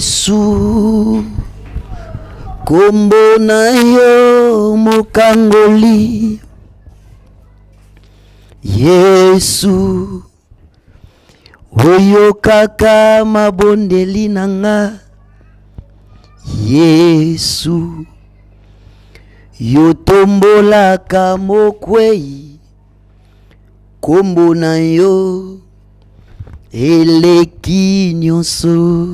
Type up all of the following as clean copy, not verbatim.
Yesu kombo na yo mokangoli. Yesu oyo kaka mabondeli nanga. Yesu yo tombolaka mokwei. Kombo na yo eleki nyonso.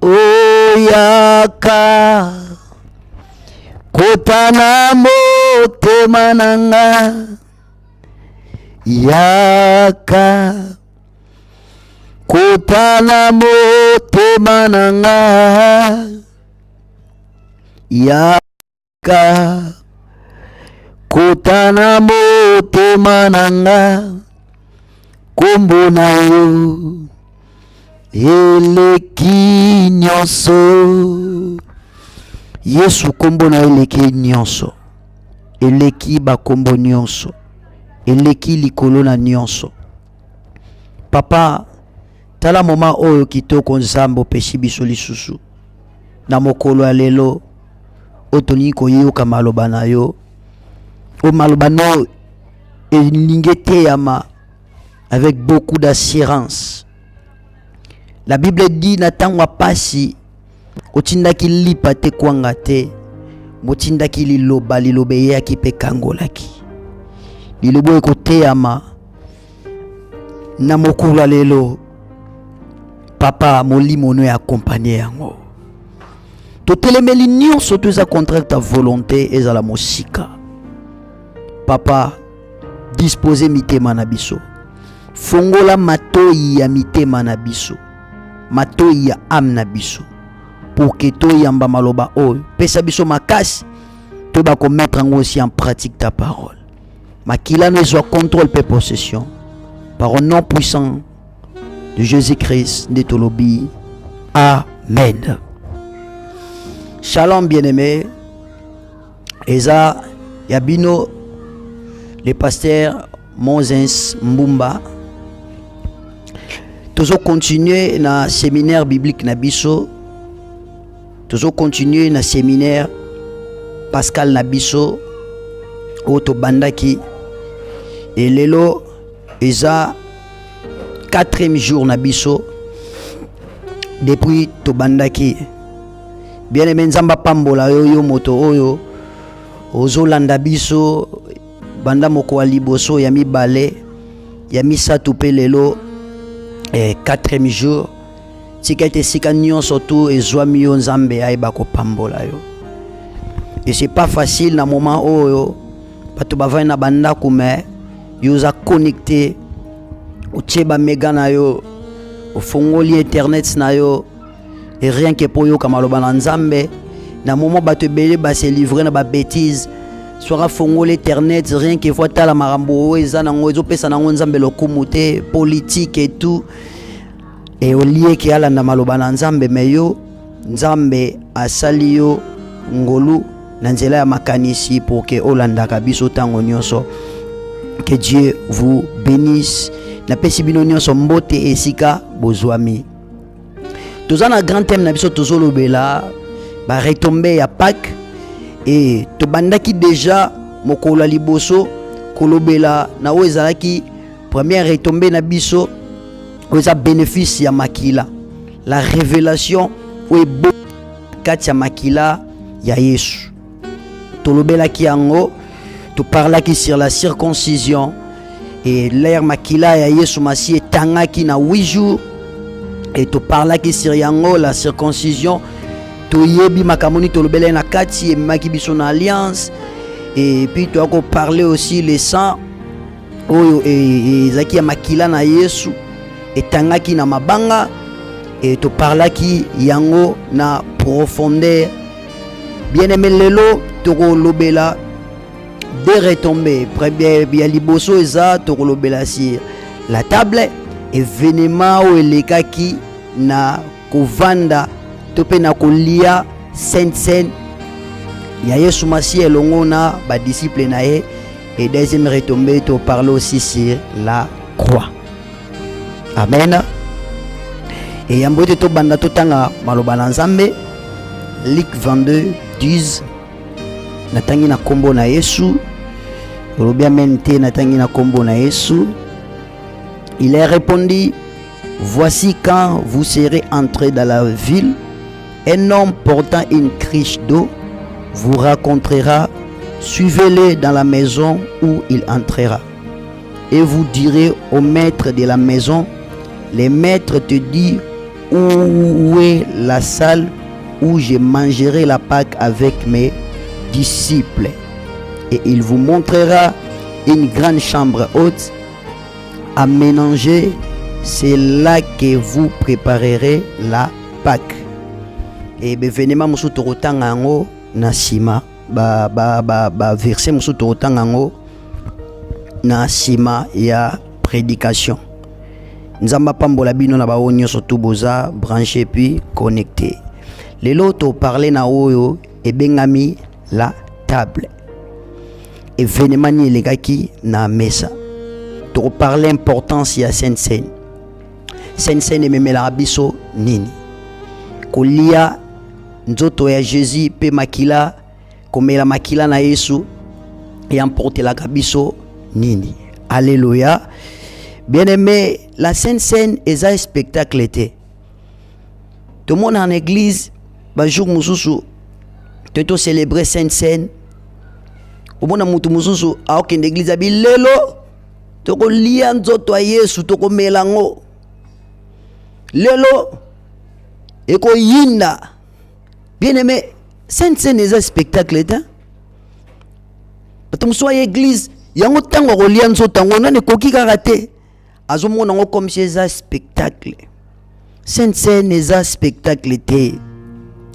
Oyaka kotana motema nanga. Yaka kotana motema nanga. Yaka kotana motema nanga. Kombo na yo eleki nyonso. Yesu kombo na yo eleki nyonso. Eleki bakombo nyonso. Eleki likolo na nyonso. Papa, tala moma oyo kitoko nzambe opesi biso lisusu. Na mokolo ya lelo otoni koyoka maloba na yo. O maloba no elingi teyama avec beaucoup d'assurance. La Bible dit natangwa pasi otindaki lipa te kwanga te. Motindaki liloba lilobe yaki pe kangolaki. Lilobo ekoteyama na mokolo lelo. Papa molimo no accompagner yango. Totelemeli nyonso toza contre ta volonté ezala mosika. Papa disposer mitema na biso. Fongola matoi ya mitema na biso. Matoi ya âme na biso. Pour que to yamba maloba oyo pesa biso makasi to ba ko mettre aussi en pratique ta parole. Makila ne soit contrôle pe possession. Par au nom puissant de Jésus-Christ de Tolobi. Amen. Shalom bien-aimé. Eza Yabino le pasteur Moses Mbumba. Toujours continuer na séminaire biblique na biso. Toujours continuer na séminaire Pascal Nabiso Oto Bandaki. Et lelo eza 4e jour Nabiso depuis to Bandaki. Bien aimé nzamba pambola yo moto oyo ozolanda biso banda moko liboso ya mibale ya misatu pe lelo 4e jour. Tikete sika nyonso tu ezwami yo nzambe ayeba ko pambola yo. Et c'est pas facile na moment oyo bato bavai na banda kume yo za connecté ocheba mega na yo ofongoli internet na yo et rien que pour yo kamaloba na nzambe na moment bato belé ba se livrer na ba bêtise soit fongoli internet rien que faut tala marambo eza na ngo ezopesa na ngo nzambe lokumute politique et tout. Et au lieu qui a la maloba na nzambe meyo nzambe asali yo ngolu na nzela ya makanisi pour que olanda kabiso tango nyonso. Que Dieu vous bénisse. Na pesi bino nyonso mbote esika bozwami. Tozana grand thème na biso tozolobela ba retomber ya Pâques et to bandaki déjà mokolo liboso kolobela na o ezalaki première retomber na biso. Oza bénéfice ya makila. La révélation ou beau katia makila ya Yesu. Tolobela ki yango, to parla ki sur la circoncision et l'air makila ya Yesu masi etanga ki na 8 jours et to parla ki sur yango la circoncision to yebi makamoni tolobela na kati e maki biso na alliance et puis to ako parler aussi les sang oyo et zaki ya makila na Yesu etangaki na mabanga et to parlaki yango na profondeur. Bien aimé lelo toko lobela de retomber premier bien liboso eza toko lobela sur la table événement ou elekaki na kovanda tope na kolia sainte ya Yesu Masi elongo na ba disciple na ye et deuxième retombée to parle aussi sur la croix. Amen. Et yambo ete to banda to tanga maloba na Nzambe. Luc 22 10 natangi na kombo na Yesu. Olobia mente natangi na kombo na Yesu. Il a répondu: voici quand vous serez entrés dans la ville, un homme portant une cruche d'eau vous racontera, suivez-le dans la maison où il entrera. Et vous direz au maître de la maison, le maître te dit où est la salle où je mangerai la Pâque avec mes disciples. Et il vous montrera une grande chambre haute à ménager. C'est là que vous préparerez la Pâque. Et bevenema musu torotanga ngo na sima ba verset musu torotanga ngo na sima ya prédication. Nzamba pambola bino na ba onyo surtout boza branché puis connecté. Lelo to parler na oyo e bengami la table. Événement ni legaki na mesa. To parler importance ya Sainte-Seine. Sainte-Seine ememela biso nini? Kolia nzoto ya Jésus pe makila komela makila na Yesu et emporter la kabiso nini? Alléluia. Bien-aimé, la Sainte-Seine est un spectacle été. Tout le monde en église, ba jour mususu, te célébrer Sainte-Seine. Au monde mutu mususu a aucune église abi lelo. Toko lia nzoto ya Yesu toko melango. Lelo eko yinda. Bien-aimé, Sainte-Seine est un spectacle été. Batum soit église, yango tango kolia nzoto tango na ne koki karate. Azomona ngo comme si c'est un spectacle. Sainte-Seine est un spectacle té.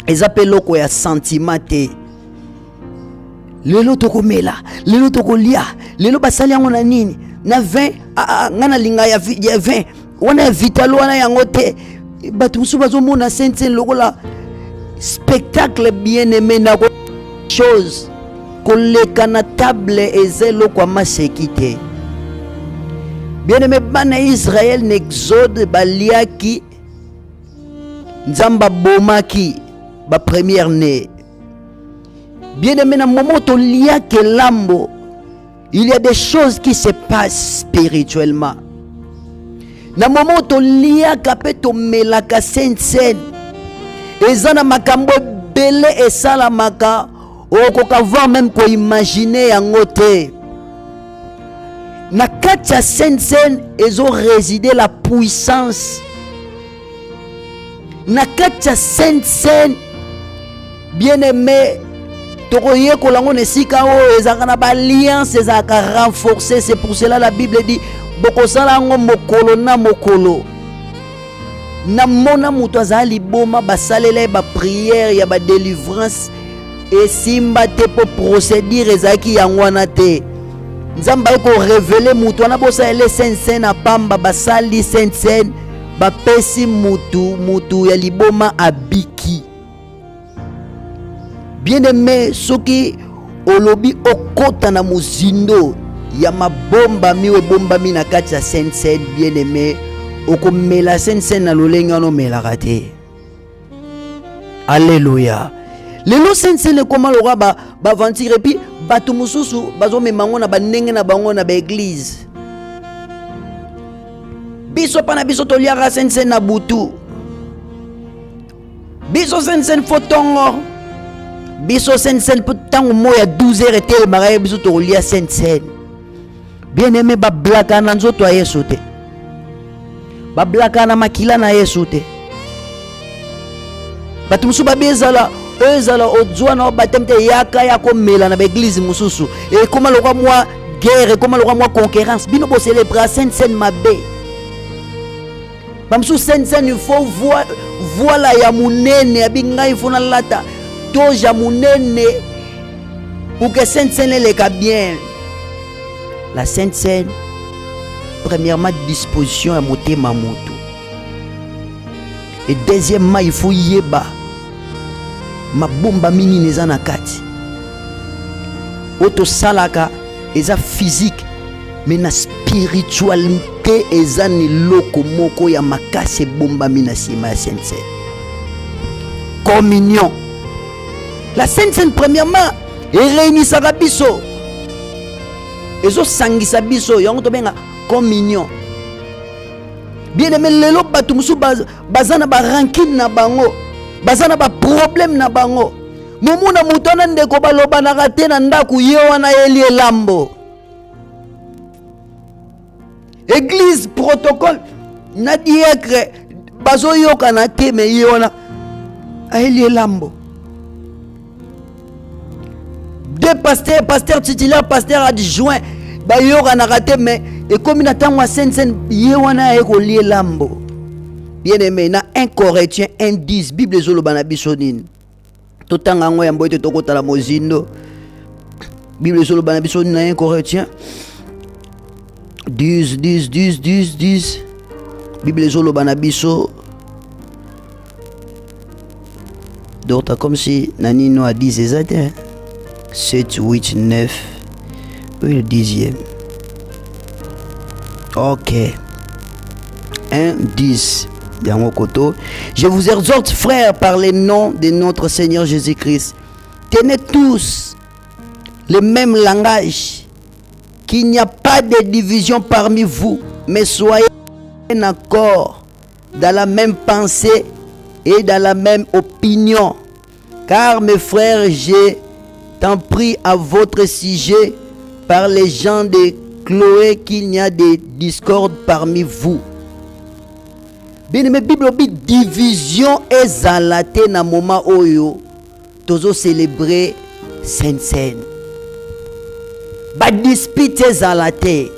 Ils appellent ko ya sentiment té. Lelo toko mela, lelo toko lia, lelo basali yango na nini? Na 20 ngana linga ya 20. Wana vitalo wana yango té. Batu musu bazomona Sainte-Seine lokola spectacle bien-aimé na chose. Koleka na table ezelo kwa masekite. Bien-aimé, bana Israël n'exode baliaki nzamba bomaki ba première né. Bien-aimé, na moment to liake lambo, il y a des choses qui se passent spirituellement. Na moment to liaka pe to melaka Sainte-Seine. Ezana makambo bele esala maka okoka voir même ko imaginer yango te. Na kati ya Sainte-Seine ezo résider la puissance. Na kati ya Sainte-Seine, bien-aimé, tokoye kolango nesika o ezaka na ba alliance ezaka renforcer. C'est pour cela la Bible dit bokosala ngo mokolo na mokolo. Na mona mutu azali boma basalela ba prière ya ba délivrance et simba te po procédure ezaki yangwana te. Nzamba ko révéler mutu wana bosa ele Sainte-Seine apamba basali Sainte-Seine bapesi mutu ya liboma abiki. Bien-aimé, soki olobi okota na muzindo ya mabomba miwe bomba mi na kati ya Sainte-Seine, bien-aimé, okomela Sainte-Seine na lolenge wana omelaka te. Alléluia. Lelo Sainte-Seine koma loka ba aventure puis batu mususu bazomemango na bandenge na bango na ba église. Biso pana biso toliaka Sainte-Seine na butu. Biso Sainte-Seine fotongo. Biso Sainte-Seine tango moya 12h et maraye biso tolia Sainte-Seine. Bien-aimé, ba blaka na nzoto ya Yesu te. Ba blaka na makila na Yesu te. Batu musu ba bezala ezala odzwa na batemte yaka ya komela na l'église mususu. Et comment le roi moi guerre, comment le roi moi concurrence. Bino bo célébrer Sainte-Seine mabe. Bamsu Sainte-Seine il faut voilà ya munene abinga il faut na lata. Toja munene pour que Sainte-Seine le ka bien. La Sainte-Seine, premièrement, disposition à monter ma moto. Et deuxièmement, il faut yeba. Ma bomba mini neza na kati. Auto salaka, eza physique. mais na spiritualité eza ni loko moko ya makasi bombami na sima ya Sainte Seine. Communion. La Sainte Seine premièrement réunissaka biso. Ezo sangisa biso yango to benga communion. Bien aimé lelo batu musu bazana ba rancune na bango, bazana ba problème na bango. Mumuna mutona ndeko baloba na kate na ndaku ye wana elie lambo. Église protocole na diacre bazo yoka na te me ye wana elie lambo. Deux pasteurs titulaires, pasteurs adjoints ba yoka na kate me et comme na tango Sainte ye wana eko lie lambo. Bien aimé na 1 Corinthiens 1:10 Bible zoloba na biso nini. Totanga ngo yambo ete tokota la mozindo. Bible zoloba na biso nini na 1 Corinthiens 10. Bible zoloba na biso. Donc t'as comme si nanino a 10 exact 7, 8, 9. Oui, le 10e. Ok. 1:10. Je vous exhorte, frères, par les noms de notre Seigneur Jésus-Christ. Tenez tous le même langage, qu'il n'y a pas de division parmi vous, mais soyez en accord dans la même pensée et dans la même opinion. Car mes frères, j'ai tant pris à votre sujet par les gens de Chloé qu'il n'y a de discorde parmi vous. Bien aimé, Bible dit division ezalate na moment oyo tozo célébrer Sainte Seine. Ba dispute ezalate,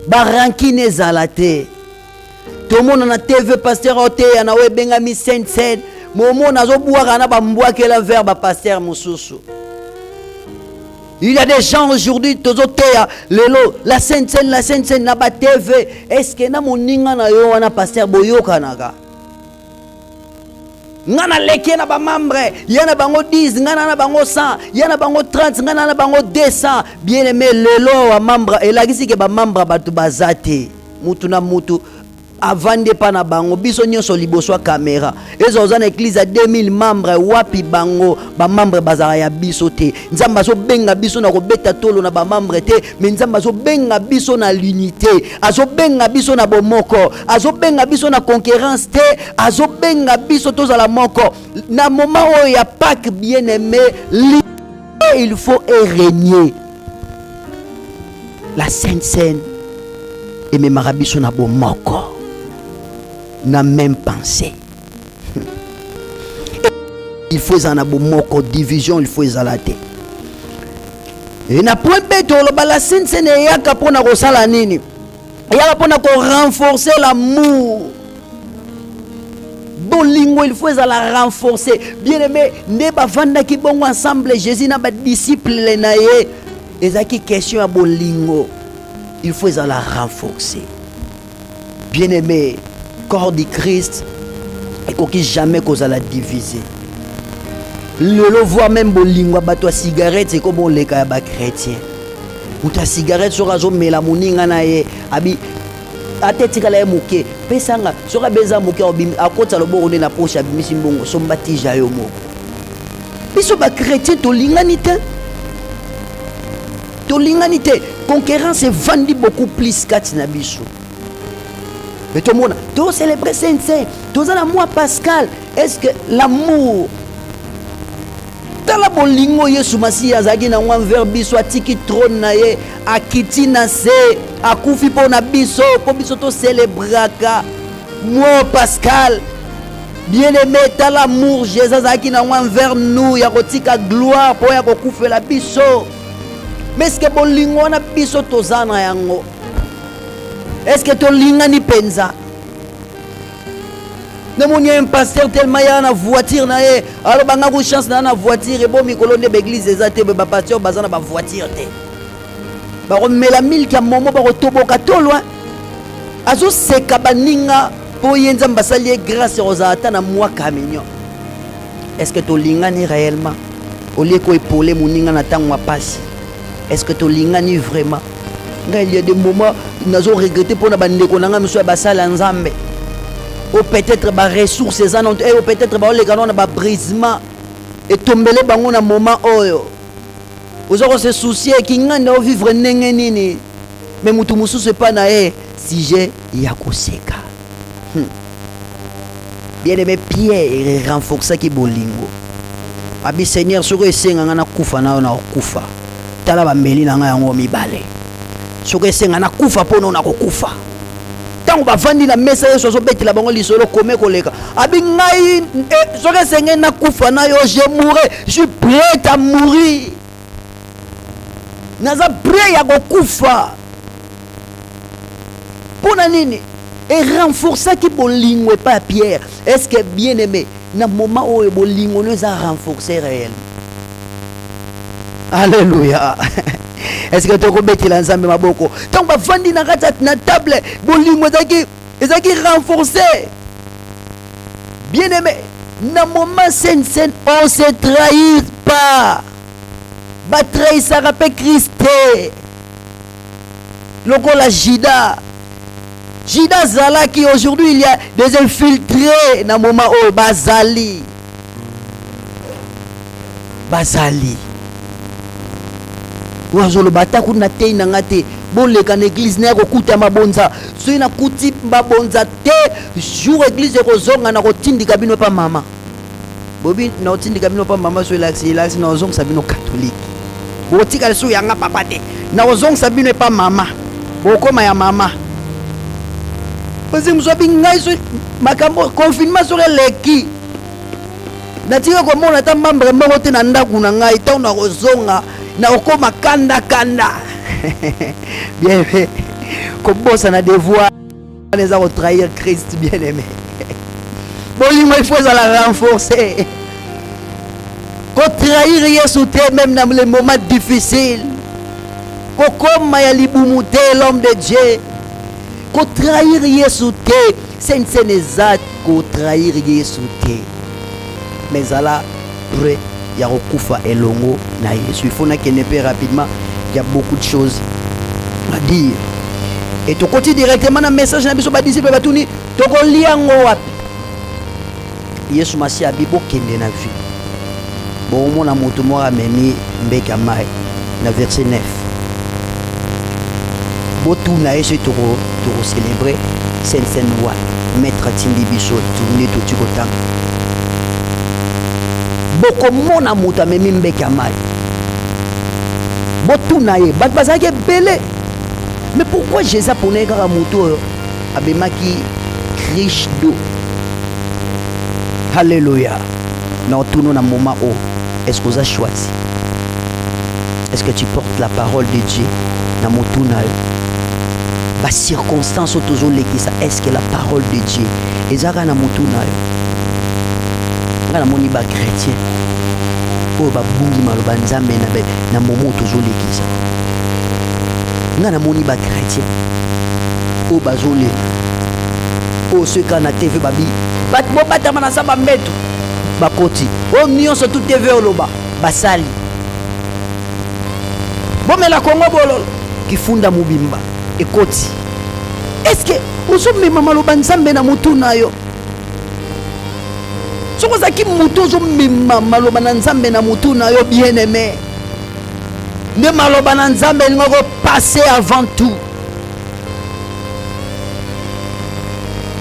ba rancune ezalate. Tout le monde na TV pasteur ote na webenga mi Sainte Seine. Momo nazo boire na ba mbwake la verbe ba pasteur mususu. Il y a des gens aujourd'hui, la Sainte Seine, na ba TV. Est-ce que na moninga na yo wana pasteur boyoka naga? Ngana leke na ba membre, yana bango 10, ngana na bango 100, yana bango 30, ngana na bango 200. Bien aimé lelo wa membre, elagisi ke ba membre batu bazate. Mutu na mutu. Avant de pas na bango biso nyonso liboso caméra ezo za na église à 2000 membres wapi bango ba membre bazara ya biso te nzamba zo benga biso na ko beta tolo na ba membre te mais nzamba zo benga biso na l'unité azo benga biso na bomoko azo benga biso na concurrence te azo benga biso toza la moko na moment où il y a Pâques bien aimé il faut régner la Sainte Seine et me marabiso na bomoko na même pensée. Il faut en abomoko division, il faut ezalate. Et na point beto la Sainte Seine yaka pona ko sala nini? Yaka pona ko renforcer l'amour. Bolingo il faut ezala renforcer. Bien aimé, ne ba vanda ki bongo ensemble Jésus na ba disciple na ye. Ezaki question à bolingo. Il faut ezala renforcer. Bien aimé, corps du Christ et qu'on qui jamais cause à la diviser. Le voit même bolingo bato a cigarette c'est comme on les cas ba chrétien. Ou ta cigarette sur azo mela moninga na ye abi ateti kala muke pesanga sora beza muke obimi akota lobo on na poche abimisi mbongo sombati jayo moko. Biso ba chrétien to linganité. To linganité concurrence vandi beaucoup plus katina biso. Mais tout le monde, tout célébrer Sainte-Seine, tout ça, moi Pascal, est-ce que l'amour, dans la bolingo, Yesu Masi, Azagi, na wan verbi, soit tiki trône, naye, akiti na se, akufi po na biso, po biso to célébraka, moi Pascal, bien aimé, dans l'amour, Jésus, Azagi, na wan vers nous, yakotika gloire, po yakokufe la biso. Mais est-ce que bolingo na biso to zana yango? Est-ce que tu as ni penza? Ne mouni un pasteur tellement y a une voiture na ye. Alors banga ko chance na na voiture et bon mikolo de l'église ezate ba pasteur bazana ba voiture te. Ba ko mela mil ka momo ba ko toboka tolwa. Azo seka baninga po yenza mbasali grâce rozata na moi camion. Est-ce que tu lingani réellement? Au lieu ko épauler moninga na tangwa passe. Est-ce que tu lingani vraiment? il y a des moments nous avons regretté pour nous monsieur basala nzambe ou peut-être ba ressources ou peut-être ba les canons ba brisement et tomber bango na moment oyo vous aurez se soucier qui ngana vivre ndenge nini mais mutu mususu pas na si j'ai yakoseka bien aimé Pierre renforcer ki bolingo abi Seigneur soko esenga na kufa na kufa tala ba mbeli na nga yango mibale soko esenga na kufa pono na kokufa tango bavandi na mesa yeso so betela bango lisolo kome koleka abi ngai soko esenga na kufa na yo je mourrai je suis prêt à mourir naza prêt ya kokufa pona nini et renforcer qui bolingo pas Pierre est-ce que bien aimé na moment où bolingo nous a renforcé réel alléluia est-ce que tu peux mettre ensemble maboko tant ba vandi na table bolingo ezaki renforcé bien aimé na moment sen on se trahit pas ba trahir ça rappelle Christ lokola Jida Zala qui aujourd'hui il y a des infiltrés dans le moment où Bazali wazolo bataku na tei na ngate boleka na église na kokuta mabonza so na kuti mabonza te jour église kozonga na kotindika bino pa mama bobi na kotindika bino pa mama so relaxi na ozonga sabino catholique botika so yanga papa te na ozonga sabino pa mama bokoma ya mama parce que je suis makambo confinement sur leki natika ko mona ta membre moko te na ndaku na ngai ta na kozonga na okoma kanda bien ko bossa na devoir les a trahir Christ bien aimé bon il faut la renforcer ko trahir Yesu te même dans les moments difficiles ko koma ya libumuté l'homme de Dieu ko trahir Yesu te c'est exact ko trahir Yesu te mais ala prêt ya kokufa elongo na Yesu il faut na kenepe rapidement il y a beaucoup de choses à dire et to continue directement na message na biso ba disciple batuni to ko liango wapi Yesu masi abibo kende na vie bon mona moto mo ameni mbeka mai na verset 9 botu na Yesu to célébrer sen loi maître tindi biso tourner to tikotang boko mona moto amemi mbeka mai botu na ye bat bazaki belé mais pourquoi Jésus prenait kaka moto abemaki riche d'eau alléluia non tout nous dans moment où est-ce que vous avez choisi est-ce que tu portes la parole de Dieu dans mon tournal ba circonstance toujours l'église est-ce que la parole de Dieu ezaka na motu na yo ngana moni ba chrétien o ba bungi maloba nzambe na momo toujours l'église ngana moni ba chrétien o bazole o ce kana TV babi bat bo batama na saba mbeto bakoti o nyonso tout TV oloba basali bomela kongo bololo kifunda mubimba ekoti est-ce que ozomema maloba nzambe na mutu na yo soko zaki mutu ozomema maloba na nzambe na mutu na yo bien aimé ne maloba na nzambe ngoko passer avant tout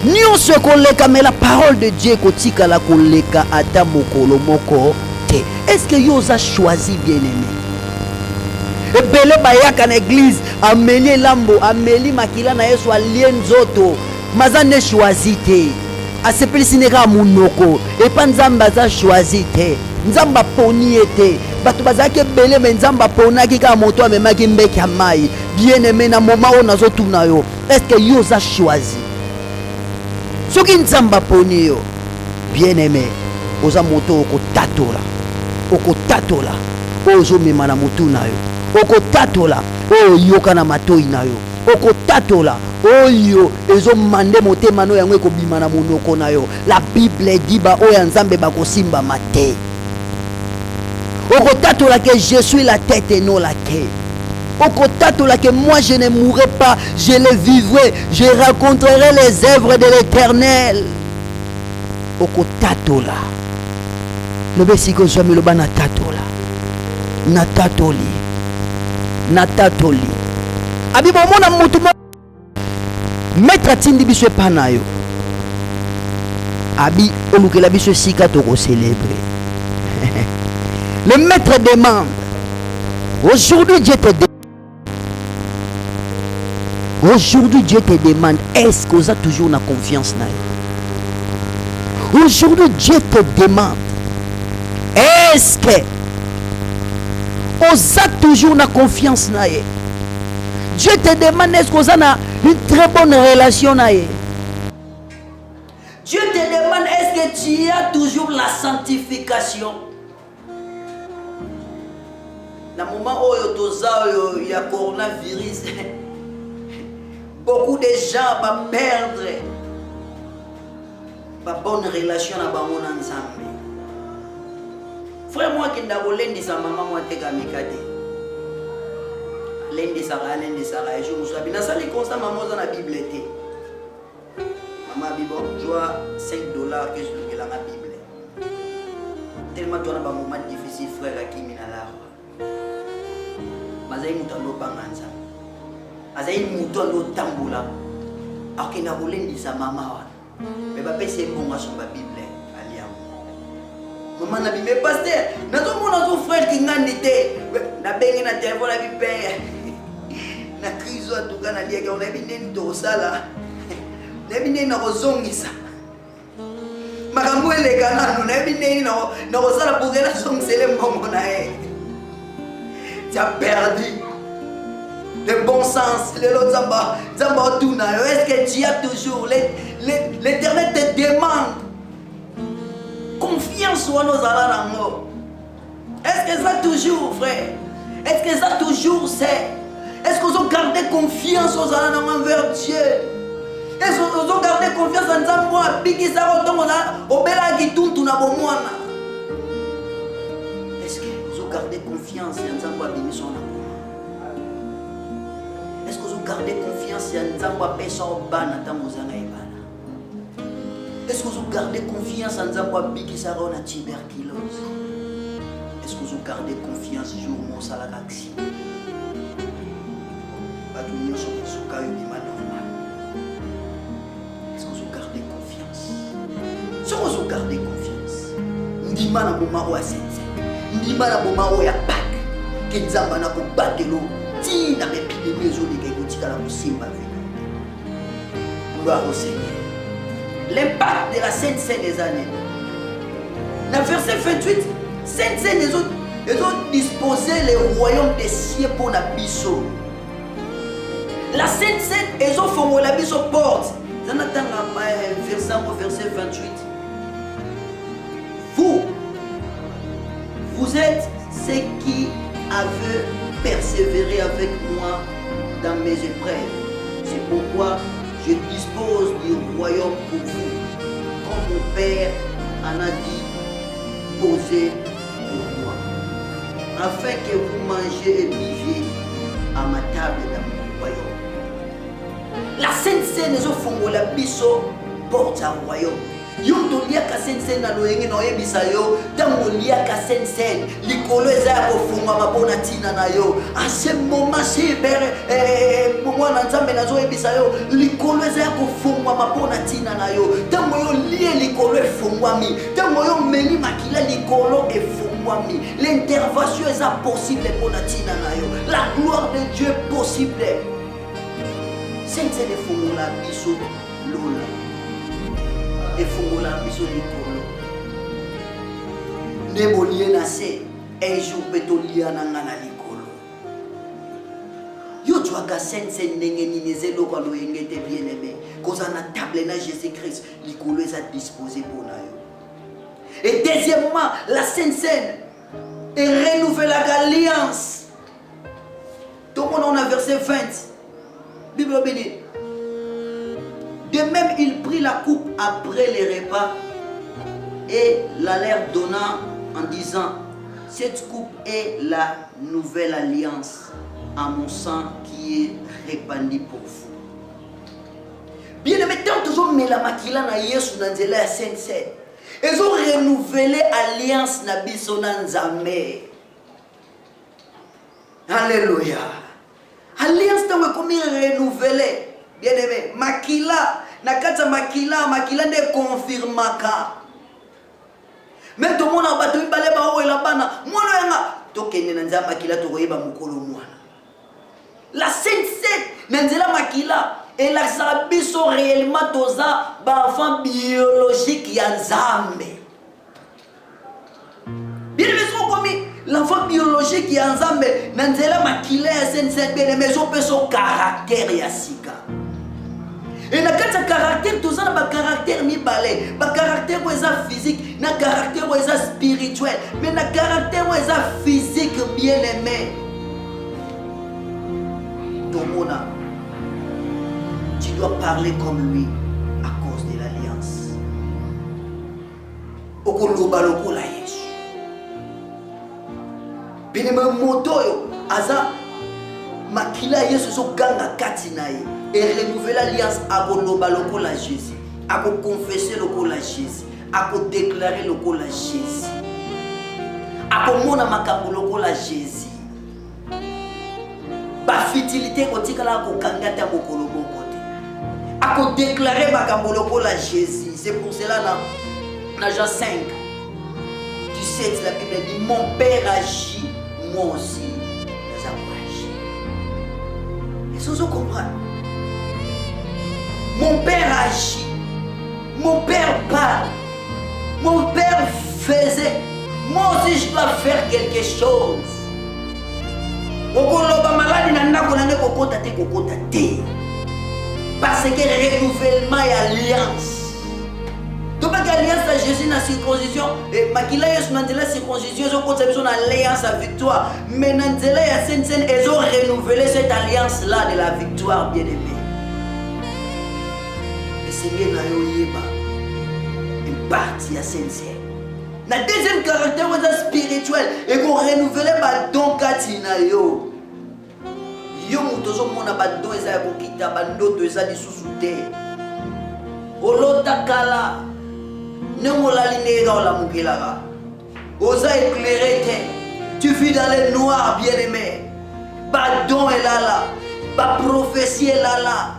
nyonso koleka mais la parole de Dieu kotika la koleka ata mokolo moko te est-ce que yo oza choisi bien aimé ebele bayaka na église ameli lambo ameli makila na Yesu alie nzoto maza ne choisi te asepelisi neka munoko epa nzambe aza choisi te nzambe aponi ye te bato bazalaki ebele me nzambe aponaki kaka moto amemaki mbeki ya mai bien aimé na moma oyo nazotuna yo est-ce que yo oza choisi soki nzambe aponi yo bien aimé oza moto okotatola oyo ozomema na motu na yo okotatola oyo yoka na matoi na yo okotatola oyo ezomande motema no yango ekobima na monoko na yo la Bible dit ba oyo nzambe bakosimba mate okotatola que je suis la tête et non la queue Okotatola que moi je ne mourrai pas, je les vivrai, je raconterai les œuvres de l'Éternel. Okotatola. Le besiko zwami loba natatola. Natatoli. Natatoli. Abi bomona mutu maître atindi biso epana yo. Abi olukela biso sika toko célébrer. Le maître demande. Aujourd'hui Dieu te demande. Aujourd'hui Dieu te demande, est-ce que vous avez toujours la confiance na yo? Aujourd'hui Dieu te demande, est-ce que vous avez toujours la confiance na yo? Dieu te demande, est-ce que vous avez une très bonne relation na yo? Dieu te demande, est-ce que tu as toujours la sanctification? Dans le moment où il y a coronavirus, beaucoup de gens vont perdre la bonne relation avec mon ensemble. Frère, moi qui n'ai pas maman, moi je suis lundi Sarah, je me suis dit, je suis constant, maman dans la Bible. Maman, je dois $5 que je lis dans la Bible. Tellement tu as un moment difficile, frère, qui m'a là. Mais je suis un azayi mutu ando tambola akina kolendisa mama wana me bapesi ebongo asomba bible aliamu mama na bime pasteur nazomona zo frère kingandi te nabengi na telefone abi mpe na krizo atuka naliaki onayebi ndeni tokosala nayebi ndeni nakozongisa makambo eleka nano nayebi ndeni nakosala poke nazongisele mbongo na ye tu as perdu le bon sens, est-ce que tu as toujours, l'Éternel te demande confiance en nos alango. Est-ce que ça toujours, frère? Est-ce que ça toujours c'est? Est-ce que vous ont gardé confiance aux alango envers Dieu? Est-ce que vous ont gardé confiance en Zambo? Est-ce que vous ont gardé confiance en Zambo? Est-ce que vous gardez confiance en Nzamba Pesson Bana Tamozana Ebana? Est-ce que vous gardez confiance en Nzamba Bikisaro na tuberculose? Est-ce que vous gardez confiance jour mon salakaxi? Pas tout le monde sur le cas normal. Est-ce que vous gardez confiance? Est-ce que vous gardez confiance? Ndima na bomaro ya sense. Ndima na bomaro ya Pâques. Que Nzamba na ko batelo. Tina l'épidémie gloire au Seigneur. L'impact de la Sainte Seine des années. Dans le verset 28, Sainte Seine, ils ont disposé le royaume des cieux pour la biso. La Sainte Seine, ils ont formé la biso porte. Dans le verset 28. Vous êtes ceux qui avaient persévérer avec moi dans mes épreuves. C'est pourquoi je dispose du royaume pour vous, comme mon Père en a disposé pour moi, afin que vous mangez et buviez à ma table dans mon royaume. La Sainte Seine, ils ont fait la biso porte un royaume. Yom to liaka sensen na loyenge na oyebisa yo tango liaka sensen likolo eza ya kofunga mabona tina na yo à ce moment cyber mwana nzambe nazo oyebisa yo likolo eza ya kofunga mabona tina na yo tango yo lie likolo efungwami tango yo meli makila likolo efungwami l'intervention eza possible pona tina na yo la gloire de Dieu possible sensen efungola biso lola et fongola biso likolo nebolie na se un jour betolia na ngana likolo yo twaka sense ndenge nini zeloko loyenge te bien aimé koza na table na Jésus-Christ likolo eza disposé pour na yo. Et deuxièmement, la Sainte Seine et renouvelle l'alliance. Tout le monde on a verset 20 Bible bénie. De même, il prit la coupe après les repas et la leur donna en disant: cette coupe est la nouvelle alliance à mon sang qui est répandu pour vous. Bien aimé, tant toujours mais la makila na Yesu na nzela ya Saint-Seine. Ils ont renouvelé alliance na biso na Nzambe. Alléluia. Alliance tango comme renouvelé. Bien aimé, makila na kata makila ne confirmaka. Même tout le monde a battu balé ba o la bana. Mwana yanga tokende na Nzambe makila to koyeba mukolo mwana. La Saint-Seine na nzela makila et la sabiso réellement toza ba enfant biologique ya Nzambe. Bien aimé, comme l'enfant biologique ya Nzambe na nzela makila ya Saint-Seine bien aimé so pe so caractère ya sika. Et na kata caractère toza na ba caractère mibale, ba caractère weza physique, na caractère weza spirituel, mais na caractère weza physique bien aimé. Tomona, tu dois parler comme lui à cause de l'alliance. Okoloba lokola Yesu. Bine moto yo aza makila Yesu so ganga kati na ye. Et renouveler l'alliance à koloba lokola Jésus, à confesser lokola Jésus, à déclarer lokola Jésus, à mona makambo lokola Jésus. Ba futilité kotikala ko kangata mokolo bokote. A déclarer makambo lokola Jésus. C'est pour cela dans Jean 5, tu sais, la Bible dit mon père agit, moi aussi nous avons agi. Et ça vous comprenez? Mon père agit, mon père parle, mon père faisait, moi aussi je dois faire quelque chose. Parce que renouvellement et alliance. Donc alliance à Jésus dans la circoncision, et makila Yesu dans la circoncision, ils ont conception alliance à victoire. Mais dans la Sainte-Seine, ils ont renouvelé cette alliance là de la victoire, bien aimé. Et c'est bien dans Yoyeba, une partie à Sainte-Seine. La deuxième caractère spirituel et qu'on renouvelle ba don katina yo. Yo mutozo mona ba don eza ya kokita ba ndoto eza lisusu te. Olota kala nengola linega ola mukelaka. Oza éclairé te. Tu vis dans le noir bien aimé. Ba don est là, ba prophétie est là,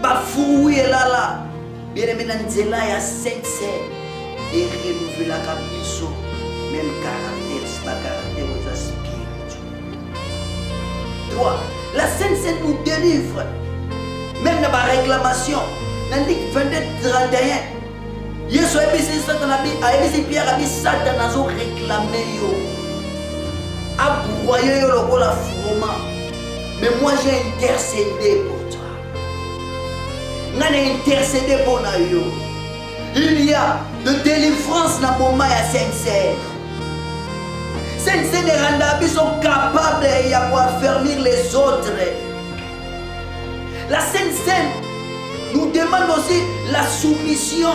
ba fruit est là. Bien aimé na nzela ya Sainte-Seine. Et renouveler la cabisso, même caractère, c'est pas caractère aux spirituel. 3. La Sainte-Seine nous délivre, même dans la réclamation. Dans le 22-31, Yesu a dit Satan a dit Pierre a dit Satan a réclamé yo, a broyé yo le la froment. Mais moi j'ai intercédé pour toi. J'ai intercédé pour yo. Il y a de délivrance dans le moment à Sainte-Seine. Sainte-Seine et Randabi sont capables de affermir les autres. La Sainte-Seine nous demande aussi la soumission.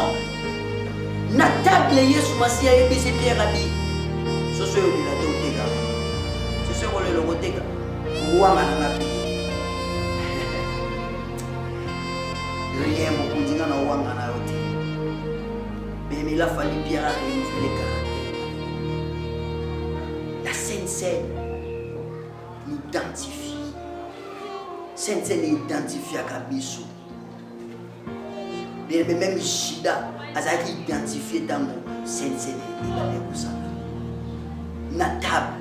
Natable Yesu Masia et Bisi Pierre a dit ce soir on est là Totega. Ce soir on est là Totega. Ouama Nanabi. Rien mon continent na Ouama na Yote. Mais il a fallu bien renouveler les caractères. La Sainte-Seine nous identifie. Sainte-Seine identifie à Kabiso. Mais même Shida a identifié dans mon Sainte-Seine et la Léousana. Natable.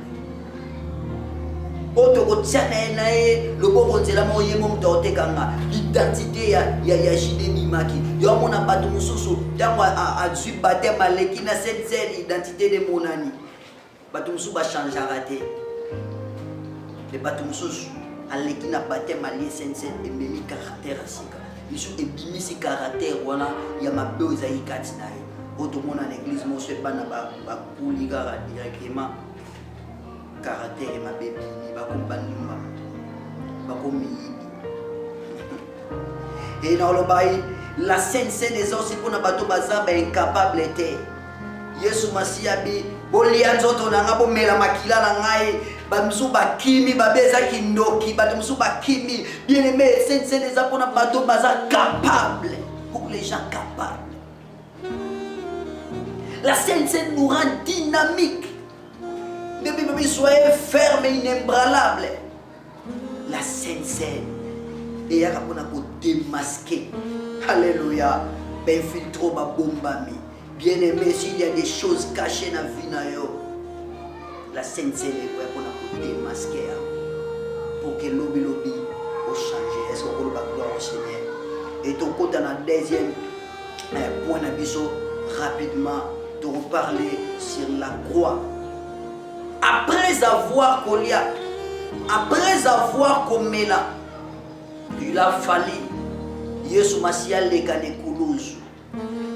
L'identité ya Jide Mimaki. Yo mon abatu mususu tango a dû battre maleki na cette identité de mon ami. Batu mususu ba changer raté. Le batu mususu aleki na battre malé sense et memi caractère asika. Isu ebimi si caractère wana ya mabe ozai katina ye. Oto mona na église mo se bana ba kuliga directement. Caractère et ma bébé, va comprendre, va comme et dans le bail, la Sainte-Seine des aussi pour na bateau bazar incapable était. Yesu Masia bi bolianzo to na ngabo mela makila na ngai Bamsou bakimi babeza kindoki bamsou bakimi bien aimé c'est des apona bateau baza capable pour les gens capables. La Sainte-Seine nous rend dynamique. Ne Bible soyez ferme et inébranlable. La Sainte-Seine et ya kapona ko démasquer. Alléluia. Ben filtro ba bombami. Bien aimé, s'il y a des choses cachées dans la vie na yo, la Sainte-Seine est pour nous démasquer pour que l'obi au changer. Est-ce qu'on peut gloire au Seigneur? Et ton côté dans le deuxième point d'abisso rapidement de reparler sur la croix. Après avoir collé, après avoir commis là, il a fallu Yesu Masia le kane kuluzu.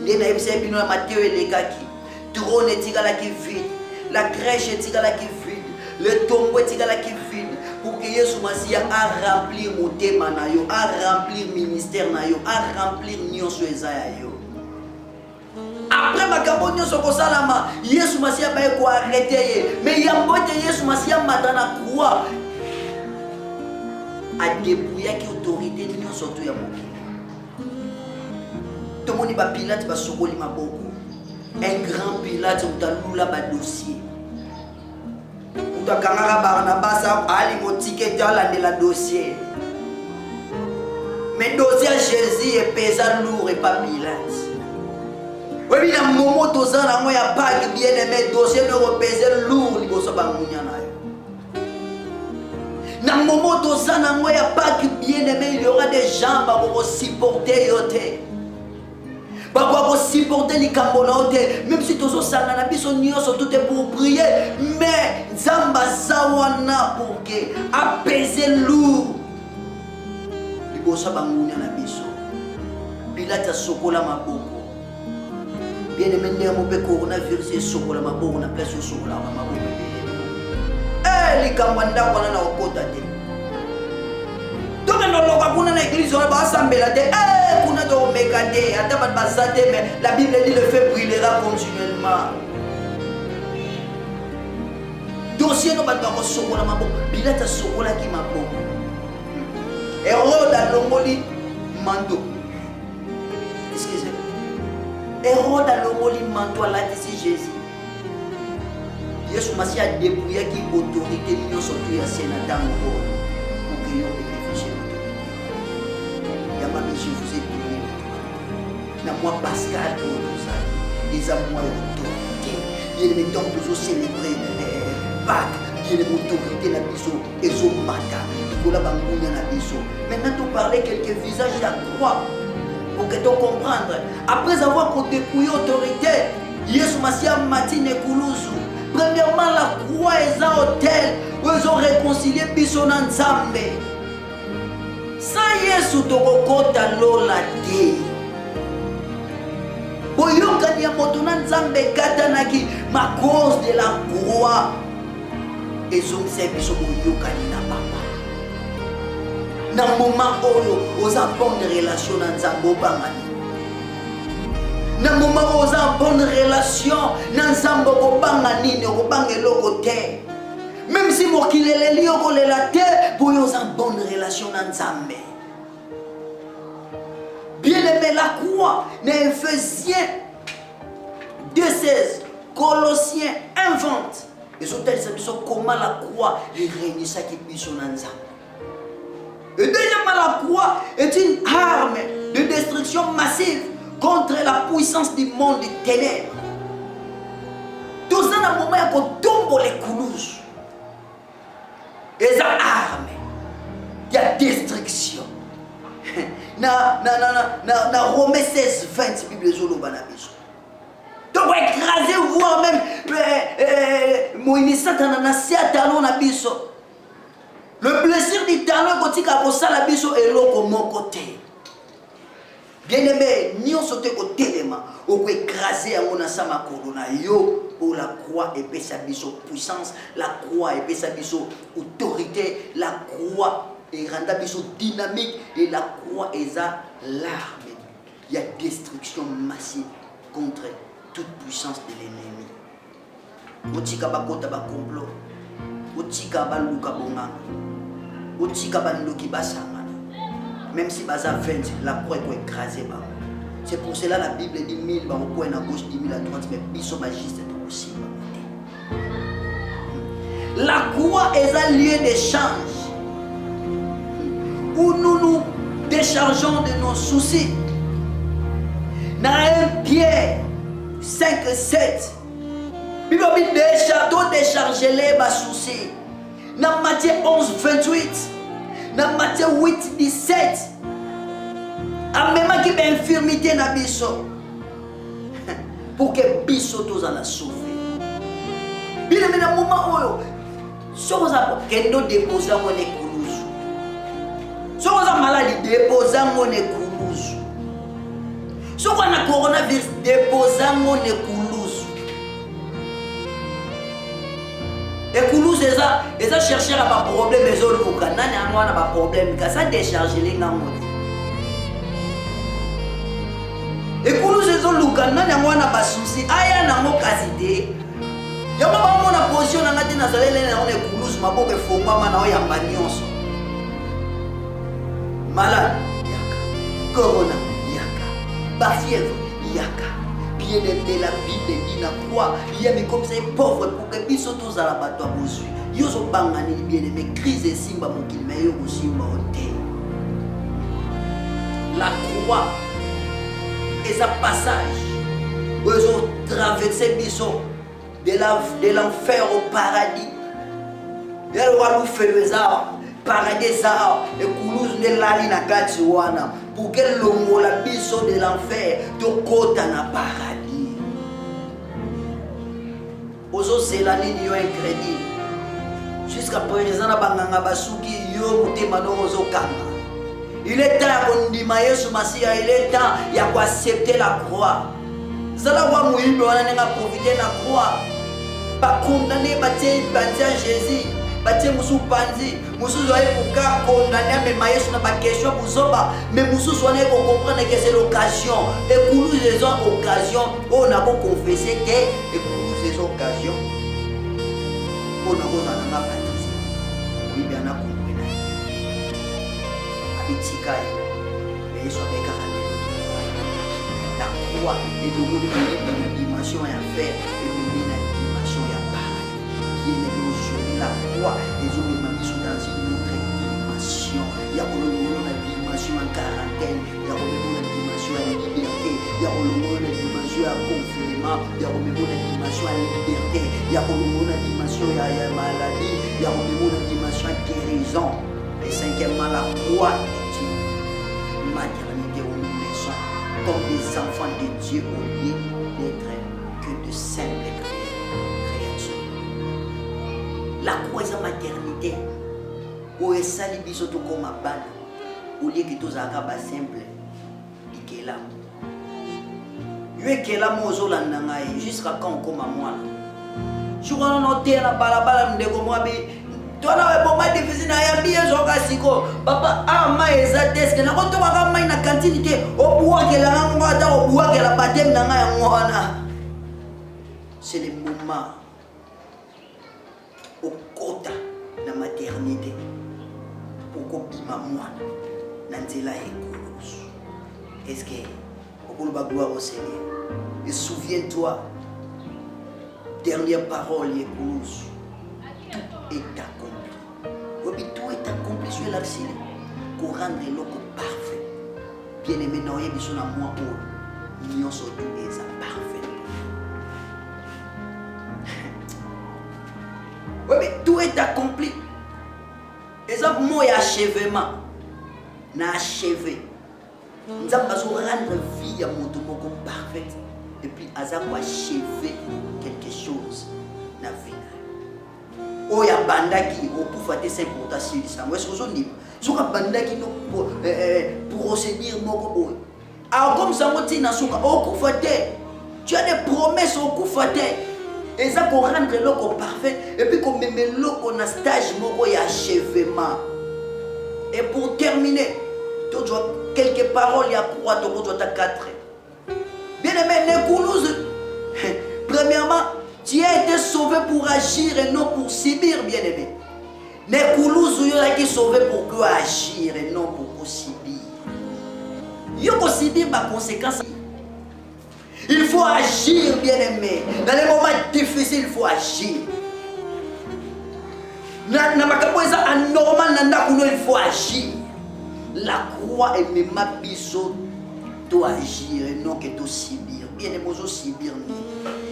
Ndena ebisa bino na Matthieu elekaki. Trône etikala ki vide. La crèche etikala ki vide. Le tombeau etikala ki vide. Pour que Yesu Masia a remplir motema na yo, a remplir ministère na yo, a remplir nyonso ezaya yo. Après makambo nyonso kosalama, Yesu Masia ba ko arrêter ye. Mais yambote Yesu Masia matana croix. A dépouiller qui autorité nyonso to ya mokili. Tout le monde va Pilate va sokoli maboko. Un grand Pilate ou talula ba dossier. Ou ta kangara Barnabas ali mo ticket la de la dossier. Mais dossier Jésus est pesant lourd et pas Pilate. Oui, na momo toza na ngoya pas bien aimé dossier de repeser lourd liboso ba munya na yo. Na momo toza na ngoya pas bien aimé, il y aura des gens qui vont supporter yote. Bakwa supporter les cambonaote, même si tous os sangana biso nyonso tout est pour prier, mais Zamba zawana pour que apaiser lourd. Libosa bangunya na biso. Pilate sokola maboko. Bien aimé ndemo pe coronavirus sokola maboko na place sokola maboko. Les kambanda wana na okota te. Donc on a l'église, on va assembler la terre. On a de mécader, mais la Bible dit le feu brûlera continuellement. Dossier no batwa ko sokola maboko. Pilate sokola ki maboko. Hérode a longoli manteau. Excusez. Hérode a longoli manteau là ici Jésus. Yesu Masia a dépouillé qui autorité nous surtout ya sénateur pour que yo bénéficie. Je vous ai donné l'autorité. Moi, Pascal, les amours d'autorité. Il y a des temps pour nous célébrer Pâques. Il y a des autorités la biso. Et zo mata. Il y a des biso. Maintenant, tu parlais quelques visages de la croix. Pour que tu comprennes. Après avoir dépouillé l'autorité, Yesu Masia Matine Koulouzou. Premièrement, la croix est un hôtel où ils ont réconcilié biso nan Nzambe. Sans Yesu tokokota lola te. Boyoka ni motuna Nzambe katanaki ma cause de la croix. Et son service boyoka ni na papa. Na moment oyo oza bonne relation na Nzambe obangani. Na moment oza bonne relation na Nzambe obangani ni obangelo te. Même si mon kilele li okole la terre, pour yon en bonne relation dans Nzambe. Bien aimé la croix, les Éphésiens 2:16, Colossiens invente. Et sont comment la croix est réunie ça qui puisse dans Nzambe. Et deuxièmement, la croix est une arme de destruction massive contre la puissance du monde des ténèbres. Tout ça dans le moment où on tombe les coulouses. Et ça arme, il y a destruction. Na Romains 16, 20, la Bible est banabiso. Donc, on va écraser, voire même, Moïse Satan na talon na biso. Le plaisir du talon, quand il a posé la biso, est là comme mon côté. Bien aimé, nous sommes côté de moi. On peut écraser à mon asama corona yo. Pour la croix et sa biso puissance, la croix et sa biso autorité, la croix et renda biso dynamique et la croix est l'arme. Il y a destruction massive contre toute puissance de l'ennemi. Motika bakota ba complot. otika baluka bonganga, otika bandoki basangana. Même si baza 20, la croix est écrasée. C'est pour cela la Bible dit 1000 au coin à gauche, 10 000 à droite, mais biso magiste est possible. La croix est un lieu d'échange où nous nous déchargeons de nos soucis. Dans 1 Pierre 5 et 7, Bible dit décharger les soucis. Dans Matthieu 11 28, dans Matthieu 8 17, même qui est infirmité na biso pour que biso tous en a souffert. Bien mais dans moment où si vous avez kendo déposer mon écoulouse, si vous avez maladie déposer mon écoulouse, si vous avez coronavirus déposer mon écoulouse. Écoulouse c'est ça chercher à pas problème les autres au Canada on a pas problème car ça décharger les ngamoni. Écoulouse c'est au Canada on a pas souci aya na mo kasité. Yama ba mona position na ngati na zalele na on écoulouse maboke fongama na oyamba nyonso. Malade yaka. Corona yaka. Ba fièvre yaka. Bien aimé la Bible dit na quoi il y a mais comme ça pauvre pour que biso tous à la bateau bozui. Yo zo bangani bien aimé crise et simba mokili mais yo simba oté. La croix est un passage. Ils ont traversé biso de l'enfer au paradis. Il y a le paradis et Koulouse ne lali na kati wana pour que l'homme la biso de l'enfer to kota na paradis. Ozo zelani yo incrédule. Jusqu'à présent na banganga basuki yo mutema no ozo kanga. Il est temps qu'on dit Yesu Masia, il est temps il y a quoi accepter la croix. Zala wa muibe wana nga profiter na croix. Pas condamné batie Jésus. Batie musu panzi, musu zoye pouka condamné mais Yesu na ba question buzoba, mais musu soane ko comprendre que c'est l'occasion. Et pour nous les occasions, on a beau confesser que et pour nous ces occasions, on a na baptisé. Oui bien na compris. Abitikai, mais Yesu avec la croix et de une dimension à faire et une dimension à paradis. Qui est aujourd'hui la croix et je me mets dans une autre dimension. Il y a une dimension en quarantaine, il y a une dimension à la liberté, il y a une dimension à confinement, il y a une dimension à la liberté, il y a une dimension à la maladie, il y a une dimension à guérison. Et cinquièmement, la croix est une maternité où nous naissons comme des enfants de Dieu au lieu d'être que de simples créatures. La croix est la maternité. Où est ça les bisous comme un ban? Au lieu que tous arabes simple, il est là. Il est là, jusqu'à quand on comme à moi. Je vois noter la balabala de Gomoabi. Toi là, bon, moi difficile à y bien jouer papa, ah, ma exact, que n'a pas de main na cantine, au bois que la langue, au bois que la baptême n'a pas. C'est le moment au quota de la maternité pour qu'on bime moi, Nantela et Koulos. Est-ce que on va gloire au Seigneur? Et souviens-toi, dernière parole, Koulos, tout est accompli. Tout est accompli sur l'argile pour rendre l'eau parfait. Bien aimé, non, il y a besoin de moi pour nous sortir et ça parfait. Oui, mais tout est accompli. Exemple, moi, achèvement. N'a achevé. Nous avons rendre vie à mon tour parfaite. Et puis, nous avons achevé quelque chose dans la vie. Oh, il y a bandaki, au pouvoir de 5 pour ta civilisation. Est-ce que vous avez dit? Sur un bandaki, pour procéder, alors comme ça, tu as des promesses au coup faté. Et ça pour rendre l'eau parfait. Et puis qu'on met l'eau qu'on a stage et achèvement. Et pour terminer, tu dois quelques paroles, il y a quoi, tu dois 4. Bien aimé, les Koulouse. Premièrement, Tu as été sauvé pour agir et non pour subir, bien-aimé. Les Koulouzou qui sont sauvés pour agir et non pour subir. Yoko subir ma conséquence. Il faut agir, bien-aimé. Dans les moments difficiles, il faut agir. Dans les moments anormaux, il faut agir. La croix est même ma biseau. Tu agir et non que tu subir. Bien-aimé, tu subir.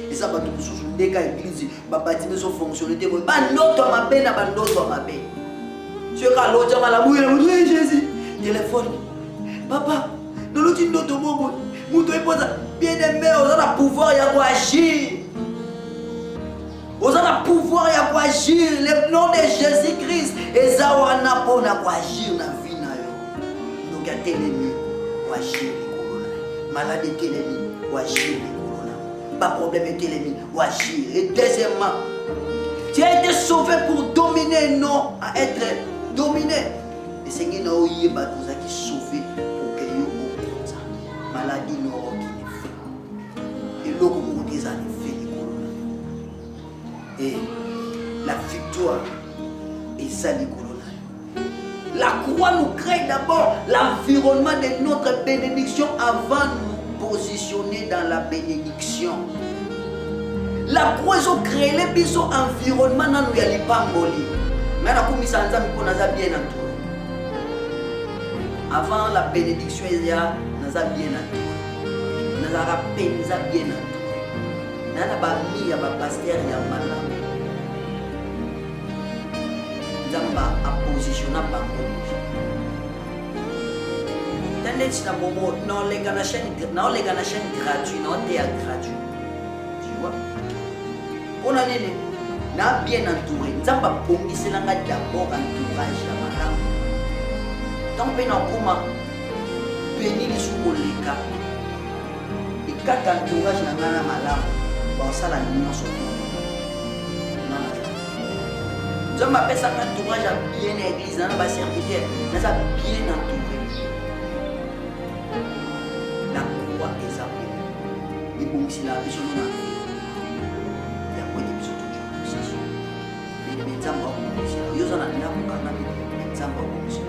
Et ça va tout sur des cas d'église. Bâtiment sont fonctionnés. Bandoto ma peine, bandoto ma peine. Tu es là, l'autre a la mouille, Jésus. Téléphone. Papa, dans l'autre note, bien aimé, on a le pouvoir pour agir. On a le pouvoir pour agir. Le nom de Jésus-Christ. Et ça, on a pour agir dans la vie. Nous avons l'ennemi pour agir. Maladie est l'ennemi pour agir. Pas problème est l'ennemi pour agir. Et deuxièmement, tu as été sauvé pour dominer, non à être dominé. Et Seigneur, nous avons été sauvés pour que nous ayons maladie non qui et l'eau comme on dit ça et la victoire est ça les colonnes. La croix nous crée d'abord l'environnement de notre bénédiction avant de nous positionner dans la bénédiction. La croix a créé les environnement dans nous y pas mboli. Mais la commission nous a bien entouré. Avant la bénédiction il y a nous a bien entouré. Nous a rappelé nous a bien entouré. Nous a pas mis à pasteur ya malam. Nous a positionné bango. Tendance na bobo non les chaîne gratuit non théâtre gratuit. Tu vois? On a né na bien entouré. Nous a pas bongisi la d'abord entourage ya malam. Tant que nous avons béni les sous-collègues et quand entourage na ngana malam, bon ça la nuit sur nous avons appelé ça entourage à bien l'église, dans la serviteur, nous avons bien entouré. La croix est appelée. Et bon, si la vision de la vie, il y a moins de besoin de Dieu. Mais les médecins vont vous dire, ils ont un amour quand même, les médecins vont vous dire,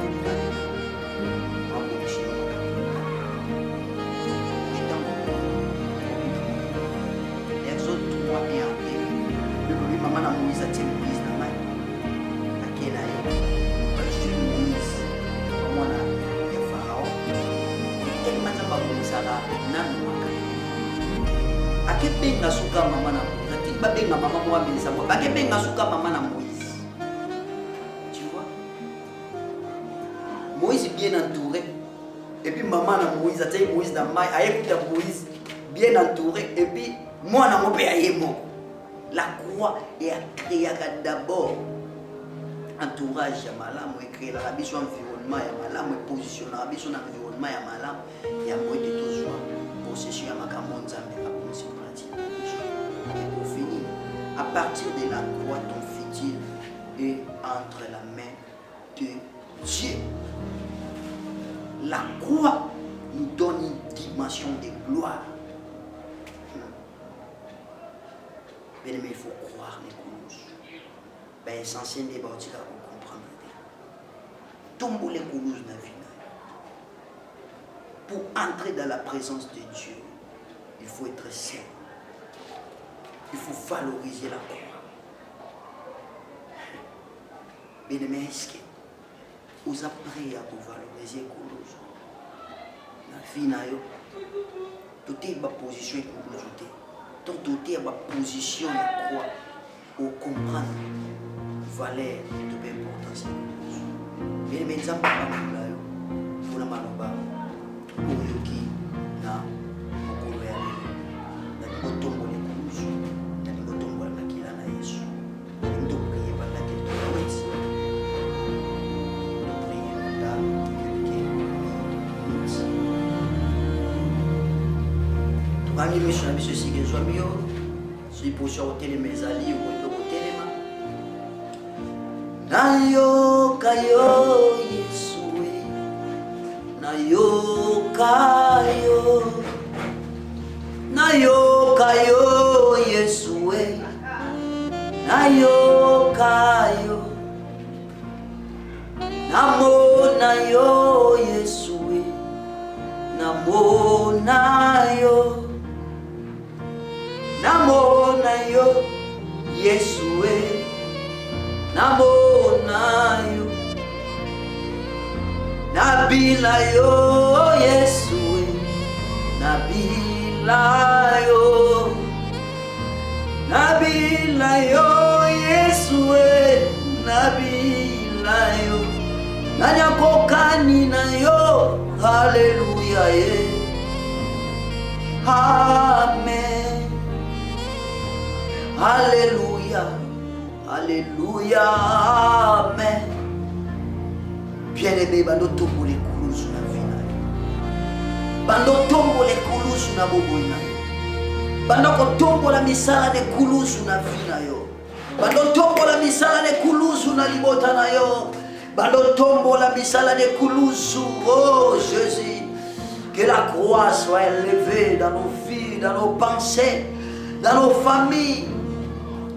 Exode 3 et 1. Le premier maman a Moïse a tiré Moïse dans la main. À quelle année? Je suis Moïse. Comment on a le pharaon? Et tellement ça va Moïse à la nan. À quel pays n'a souka maman a Moïse? À quel pays n'a maman moi mais ça va. À quel pays n'a souka maman a Moïse? Tu vois? Moïse est bien entouré. Et puis maman a Moïse a tiré Moïse dans la main. A écouté Moïse bien entouré. Et puis moi, je suis la croix est créée d'abord entourage à malam, et créer la mission environnement à malam, et positionner la mission environnement à malam, et à moi de toujours possession à ma camon zambé à pratique. Et pour finir, à partir de la croix, ton futur est entre la main de Dieu. La croix nous donne une dimension de gloire. Bien aimé, il faut croire les Koulouzou. Ben, essentiel des bâtiments pour comprendre. Tombeau les Koulouzou dans la vie. Pour entrer dans la présence de Dieu, il faut être saint. Il faut valoriser la croix. Bien aimé, est-ce que vous apprenez à vous valoriser les Koulouzou? Dans la vie, tout est ma position et Koulouzou. Donc, doté à ma position de croix pour comprendre la valeur de l'importance. Mais les médecins ne peuvent pas me pour la maloba, pour le qui n'a pas de colère, n'a pas de tombeau de couche, n'a pas de tombeau de maquille à Yesu. Nous devons prier par laquelle tu es ici. Nous devons prier par quelqu'un qui est Bangi mission na biso sike zwami yo so iposha hoteli mezali yo hotelema nayo kayo Yesuwe nayo kayo Yesuwe nayoka yo, namona yo Yesu, namona yo, namona yo Yesu, namona yo, nabila yo Yesu, nabila yo, nabila yo Yesu, nabila yo, nanyakokani na yo. Hallelujah, amen, hallelujah, hallelujah, amen. Bien-aimé, bando tombo les kulusu na vina, bando tombo les kulusu na boboina, bando kotombo la misala ne kulusu na vina yo, bando tombo la misala ne kulusu na libota na yo, bando tombo la misala ne kulusu. Oh Jésus, que la croix soit élevée dans nos vies, dans nos pensées, dans nos familles.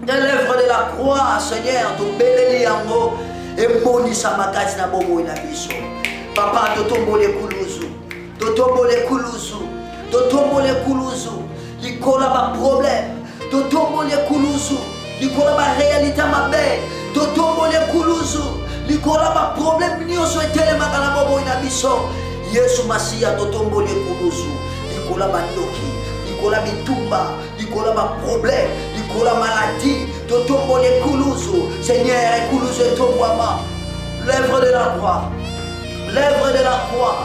De l'œuvre de la croix, Seigneur, tu beleli yango et monisa makati na bobo na biso. Papa, to tombo le kuluzu, to tombo le kuluzu, to tombo le kuluzu, likola ba problème, to tombo le kuluzu, likola ba réalité mabe, to tombo le kuluzu, likola ba problème nyonso etelemaka na bobo na biso. Yesu Masia, to tombo le kuluzu, likola ba ndoki, likola bitumba, likola ba problème, likola maladie, to tombo le kuluzu. Seigneur, kuluzu tombama, l'œuvre de la croix, l'œuvre de la croix,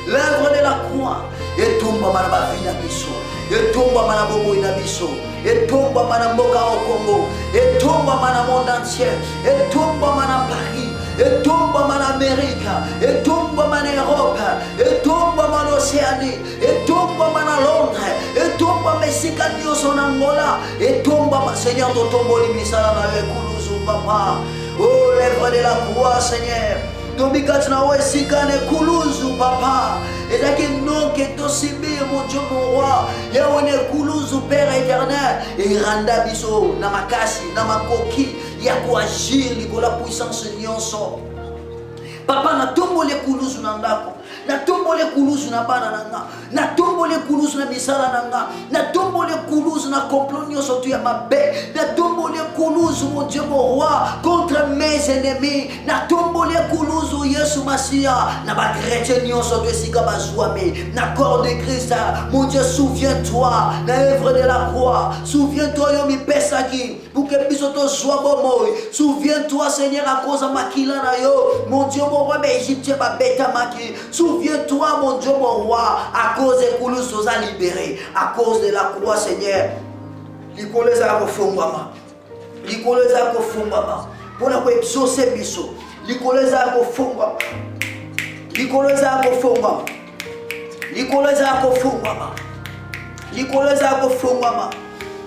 l'œuvre de la croix, et tomba mana ba vida biso, et tomba mana bobo ina biso, et tomba mana mboka au Congo, et tomba mana monde entier, et tomba mana Paris, et tomba mana Amérique, et tomba mana Europe, et tomba mana Océanie, et tomba mana Londres, et tomba Mexique en Angola, et tomba Seigneur to tombo limisala na ekuluzu papa. Oh, l'œuvre de la croix, Seigneur. Tomikati na we sikane kuluzu papa. Et là que non que to sibi mon Dieu mon roi. Yawe ne kuluzu Père éternel. Et randa biso na makasi na makoki ya kuagir likola puissance nyonso. Papa na tombo le kuluzu na ndako. Na tombo le kuluzu na bana nanga, na tombo le kuluzu na misala nanga, na tombo le kuluzu na complot nyonso tu ya mabe, na tombo le kuluzu mon Dieu mon roi contre mes ennemis, na tombo le kuluzu Yesu Masia na ba chrétien nyonso tu esika bazwame, na corps de Christ. Mon Dieu, souviens-toi na œuvre de la croix, souviens-toi yo mi pesaki pour que biso to soit bomoy, souviens-toi Seigneur à cause de makila na yo, mon Dieu mon roi égyptien ba beta maki. Souviens-toi, mon Dieu, mon roi, à cause des couloirs nous a libérés, à cause de la croix, Seigneur. L'icône a refondama, l'icône a refondama, pour la exaucer biso, l'icône a refondama, l'icône a refondama, l'icône a refondama, l'icône a refondama.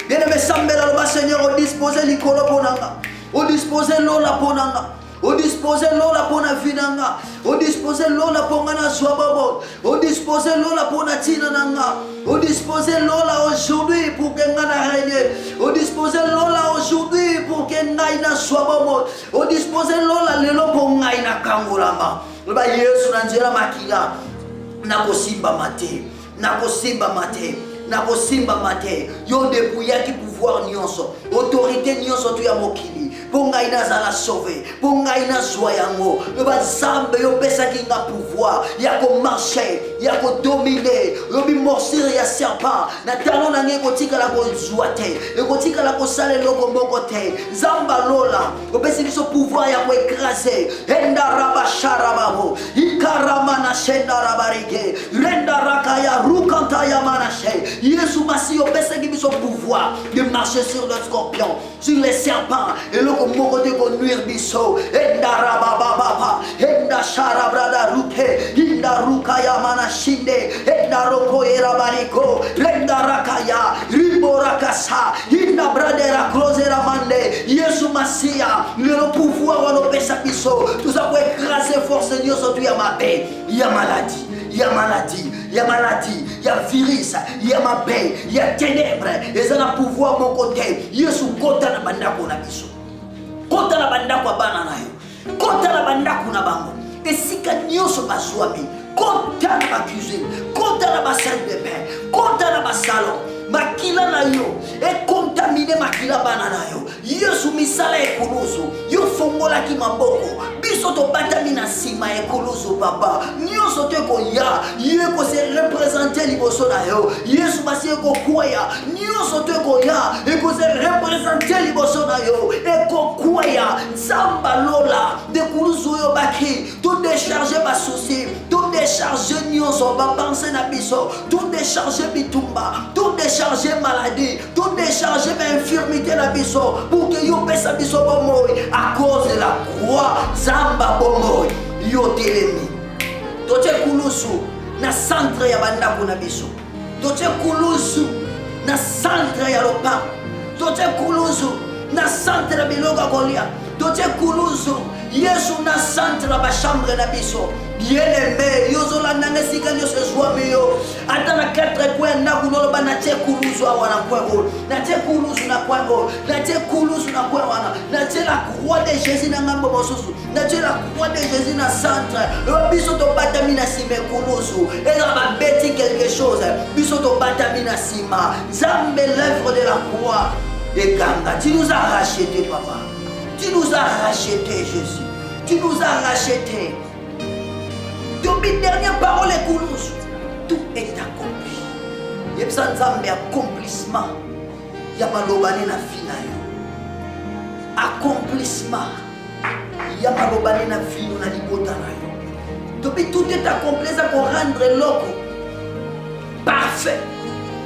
Bien aimé, Sambela, le Seigneur, on dispose l'icône pour nanga, on dispose l'ola pour nanga. On dispose l'ola pour na vinanga, on dispose l'ola pour na swababo, on dispose l'ola pour na tina nanga, on dispose l'ola aujourd'hui pour que ngana règne, on dispose l'ola aujourd'hui pour que ngaina swababo, on dispose l'ola lelo pour ngaina kangulama. Ba Yesu na njera makila na kosimba mate, na kosimba mate. Na kosimba mate yo dépouilla qui pouvoir nyonso autorité nyonso tu ya mokili ponga ina zala sauver ponga ina zoyango le bazambe yo pesa ki nga pouvoir ya ko marcher ya ko dominer yo bi morsir ya serpent na talon na ngeko tika la ko zoate e ko tika la ko sale loko mboko te zamba lola ko pesa biso pouvoir ya ko écraser enda rabashara babo ikarama na shenda rabarige renda rakaya rukanta ya manashe. Yesu Massi opesa qui son pouvoir de marcher sur le scorpion, sur les serpents et le moko de nuire biso. Enda rabababa, enda sharabrada ruke, enda rukaya manashinde, enda roko erabariko, enda rakaya, ribo rakasa, enda bradera closera mande. Yesu Massi le pouvoir on opesa biso. Tout ça pour écraser force de Dieu sur toi ma paix. Il y a maladie. Il y a maladie, il y a maladie, il y a virus, il y a ma paix, il y a ténèbres. Et ça a pouvoir mon côté. Yesu kota na bandako na biso. Kota na bandako bana na yo. Kota na bandako na bango. Esika nyonso bazwami. Kota na ba cuisine. Kota na ba salle de bain. Kota na ba salon. Makila na yo e contamine makila bana na yo. Yesu misala ekuluzu yo fongola ki maboko biso to batami na sima ekuluzu papa nyonso te ko ya ye ko se représenter liboso na yo. Yesu basi ko kwaya nyonso te ko ya e ko se représenter liboso na yo e ko kwaya samba lola de kuluzu yo baki tout décharger ba souci tout décharger nyonso ba penser na biso tout décharger bitumba tout décharger maladie, tout décharger infirmité na biso pour que yo pesa biso bomoy à cause de la croix zamba bomoy yo telemi. Toche kulusu na centre ya bandako na biso. Toche kulusu na centre ya lopa. Toche kulusu na centre ya biloga kolia. Toche kulusu Yesu na centre ba chambre na biso. Bien-aimé, yozo la nangesika nyo se joie yo. Ata na 4 coins na kunolo ba na che kuluzu wana kwa ho. Na che kuluzu na kwa ho. Na che kuluzu na kwa wana. Na che la croix de Jésus na ngambo bosusu. Na che la croix de Jésus na centre. Biso to batamina sime kuluzu. Et là va bêti quelque chose. Biso to batamina sima. Zambe l'œuvre de la croix. Et ganga, tu nous as racheté papa. Tu nous as racheté Jésus. Tu nous as racheté. Depuis dernière parole est coulous. Tout est accompli. Il y a un accomplissement. Il y a malobani na finayo. Accomplissement. Il y a malobani na fino na libota na yo. Depuis tout est accompli, ça pour rendre l'homme parfait.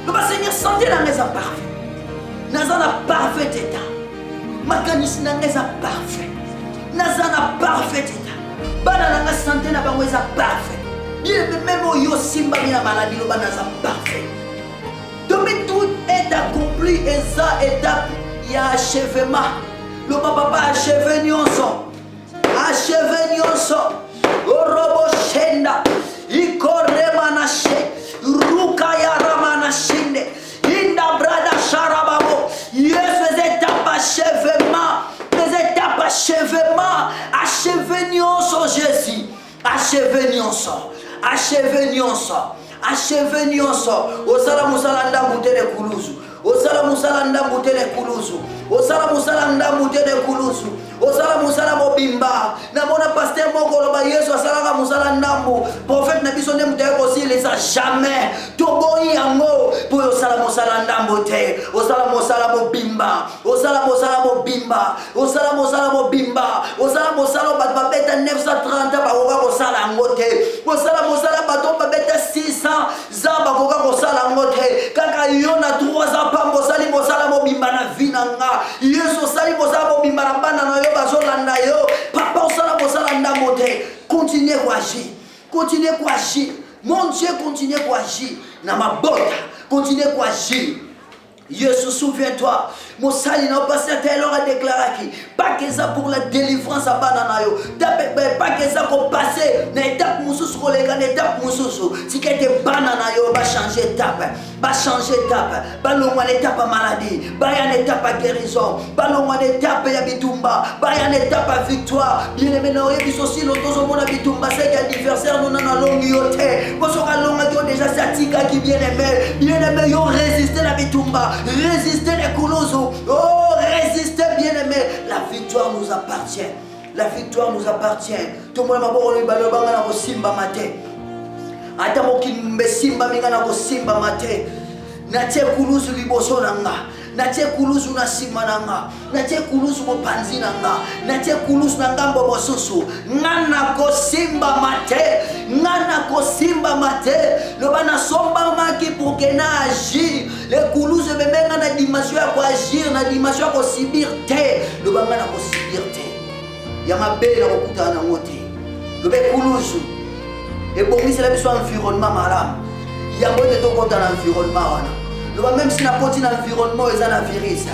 Le Seigneur santé la maison parfait. Nazana parfait état. Makanis na maison parfait. Nazana parfait état. Bana na santé na bango eza parfait. Bien même yo simba na maladie lo bana za parfait. Donc tout est accompli et ça étape il y a achèvement. Le papa achevé nyonso. Achevé nyonso. Orobo shenda. Ikore manashe. Ruka ya ramana shinde. Inda brada sharababo. Yes les étapes achèvement. Les étapes achèvement. Achevé nyonso Jésus. Achevé nyonso. Achevé nyonso. Achevé nyonso. Osala musala ndambu tele kuluzu. Osala musala ndambu tele kuluzu. Osala musala ndambu tele kuluzu. Osala musala mobimba. Na mona pasteur moko loba Yesu asala musala ndambu. Prophète na biso ne muteye ko si les a jamais. Toboyi yango pour osala musala ndambu te. Osala musala mobimba. Osala musala mobimba. Osala musala mobimba. Osala musala ba beta 930 ba ko sala ngote. Osala musala bato ba beta 600 za ba ko sala ngote. Kaka yona 3 ans pambo sali musala mobimba na vinanga. Yesu sali musala mobimba na bana na yo bazolanda yo. Papa osala musala ndambo te. Continuez à agir. Continuez à agir. Mon Dieu, continuez à agir. Na mabota, continuez à agir. Yesu, souviens-toi, mon sali n'a pas cette alors a déclaré pas que ça pour la délivrance à bananayo, pas que ça pour passer l'étape moussous pour les gars, l'étape moussous, si que t'es bananayo, va changer étape, va l'on l'étape à maladie, va y a une étape à guérison, va l'on l'étape à bitumba, va y a une étape à victoire, bien aimé, nous avons aussi l'autre monde à bitumba, c'est qu'anniversaire, nous n'en allons yoté, parce qu'on a l'on déjà satika qui bien aimé, yo résister la bitumba. Résister les coulousous. Oh, résister bien-aimé. La victoire nous appartient. La victoire nous appartient. Tout le monde m'a dit que je suis simba maté. Attends, je suis simba maté. Natie kuluzu liboso nanga. Natie kuluzu na sima nanga. Natie kuluzu mo panzi nanga. Natie kuluzu na ngambo bosusu. Ngana ko simba mate. Ngana ko simba mate. Lobana somba maki pour que na agir. Les kuluzu bebenga na dimension ya ko agir, na dimension ya ko subir te. Lobanga na ko subir te. Ya mabele na ko kutana ngote. Lobe kuluzu. Et pour lui c'est la biso environnement malam. Ya ngote to kota na environnement wana. Même si na poti na environnement eza na virus.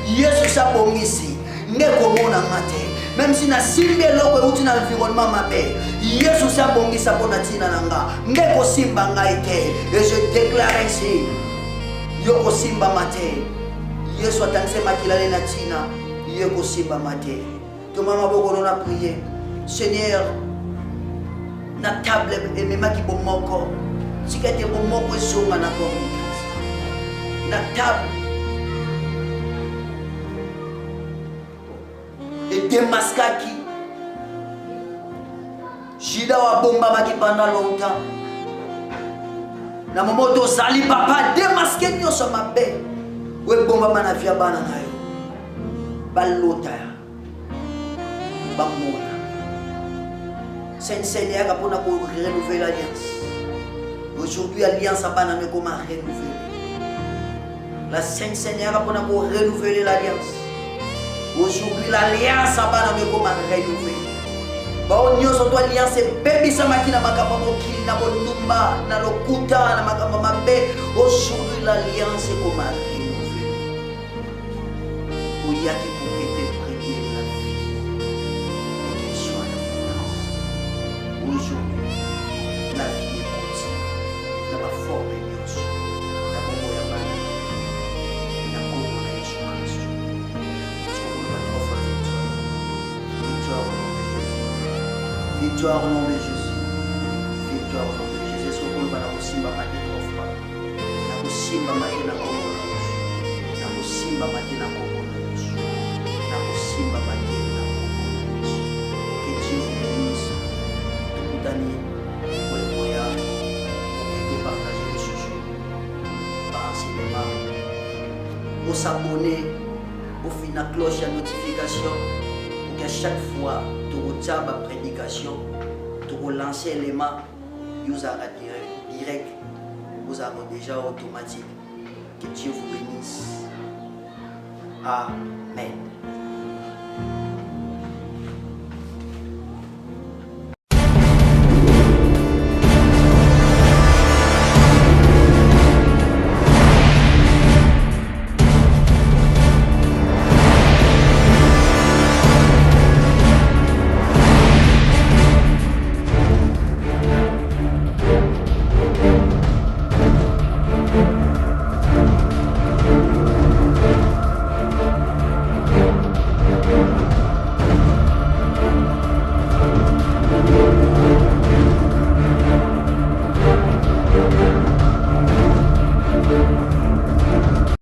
Yesu sa bongisi. Ngeko mona ngate. Même si na simbe loko uti na environnement mabe. Yesu sa bongisa pona tina nanga. Ngeko simba ngaite. Et je déclare ici. Yoko simba mate. Yesu atansema kilale na tina yeko simba mate. Tomama boko nona prier. Seigneur, na table et même qui bomoko. Si que bomoko songa na porte. Na table et demaskaki. Jida wa bomba maki pendant longtemps. Na momoto sali papa démasqué nyoso mabe. We bomba mana fia bana nayo. Balota. Bamona. Seigneur pour renouveler l'alliance. Aujourd'hui l'alliance a bana mais comment renouveler. La Sainte Seigneur pour renouveler l'alliance. Aujourd'hui l'alliance a bana mais comment renouveler. Bao nyoso to alliance baby sama kina makamba mokili na bonumba na lokuta na makamba mabe. Aujourd'hui l'alliance est comme renouvelée. Oya qui pour te prier la vie et qu'il soit l'abondance. Aujourd'hui la vie est continue dans ma forme et nyoso na bongo ya bana na bongo na Yesu Kristo. Sokola ba trois fois victoire au nom de Jésus. Victoire au nom de Jésus. Victoire au nom de Jésus. Sokola ba na kusimba mate trois fois. Na kusimba mate na bongo na Yesu. Na kusimba mate na bongo na Yesu. Na kusimba mate na bongo na Yesu. Que Dieu vous bénisse. Tukutani kwa moya et partager ce jour par enseignement. Pour s'abonner, pour finir la cloche à notification pour qu'à chaque fois tu retiens ma prédication, tu relances l'élément, vous avez direct, vous avez déjà automatique. Que Dieu vous bénisse. Amen.